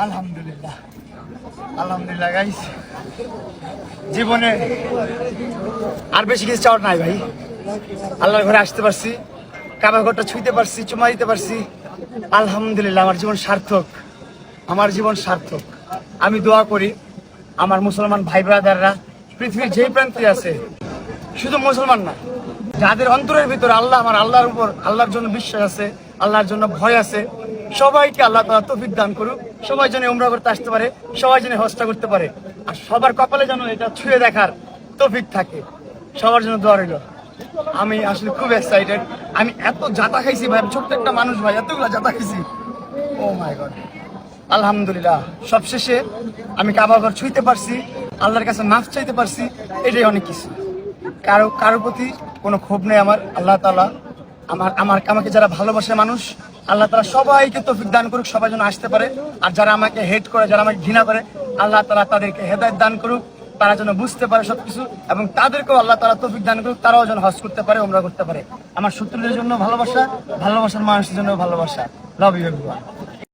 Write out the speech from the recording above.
আলহামদুলিল্লাহ, আলহামদুলিল্লাহ গাইস, জীবনে আর বেশি কিছু চাওয়ার নাই ভাই। আল্লাহর ঘরে আসতে পারছি, কাবা ঘরটা ছুঁইতে পারছি, চুমা দিতে পারছি। আলহামদুলিল্লাহ, আমার জীবন সার্থক, আমার জীবন সার্থক। আমি দোয়া করি আমার মুসলমান ভাই ব্রাদাররা পৃথিবীর যেই প্রান্তে আছে, শুধু মুসলমান না, যাদের অন্তরের ভিতরে আল্লাহ, আমার আল্লাহর উপর, আল্লাহর জন্য বিশ্বাস আছে, আল্লাহর জন্য ভয় আছে, সবাইকে আল্লাহ তাআলা তৌফিক দান করুক। সবাই যেন উমরা করতে আসতে পারে, সবাই যেন হজটা করতে পারে, আর সবার কপালে যেন এটা ছুঁয়ে দেখার তৌফিক থাকে। সবার জন্য দোয়া রইল। আমি আসলে খুব এক্সাইটেড। আমি এত জাতা খাইছি ভাই, ছোট্ট একটা মানুষ ভাই, এতগুলো জাতা খাইছি। ও মাই গড, আলহামদুলিল্লাহ, সবশেষে আমি কাবা ঘর ছুঁইতে পারছি, আল্লাহর কাছে মাফ চাইতে পারছি, এটাই অনেক কিছু। কারো প্রতি কোনো ক্ষোভ নেই আমার। আল্লাহ তাআলা আমাকে যারা ভালোবাসে মানুষ, আল্লাহ তাআলা সবাইকে তৌফিক দান করুক, সবাই যেন আসতে পারে। আর যারা আমাকে হেট করে, যারা আমাকে ঘৃণা করে, আল্লাহ তাআলা তাদেরকে হেদায়েত দান করুক, তারা যেন বুঝতে পারে সবকিছু, এবং তাদেরকেও আল্লাহ তাআলা তৌফিক দান করুক, তারাও যেন হজ করতে পারে, উমরা করতে পারে। আমার শত্রুদের জন্য ভালোবাসা, ভালোবাসার মানুষের জন্য ভালোবাসা। Love you everyone.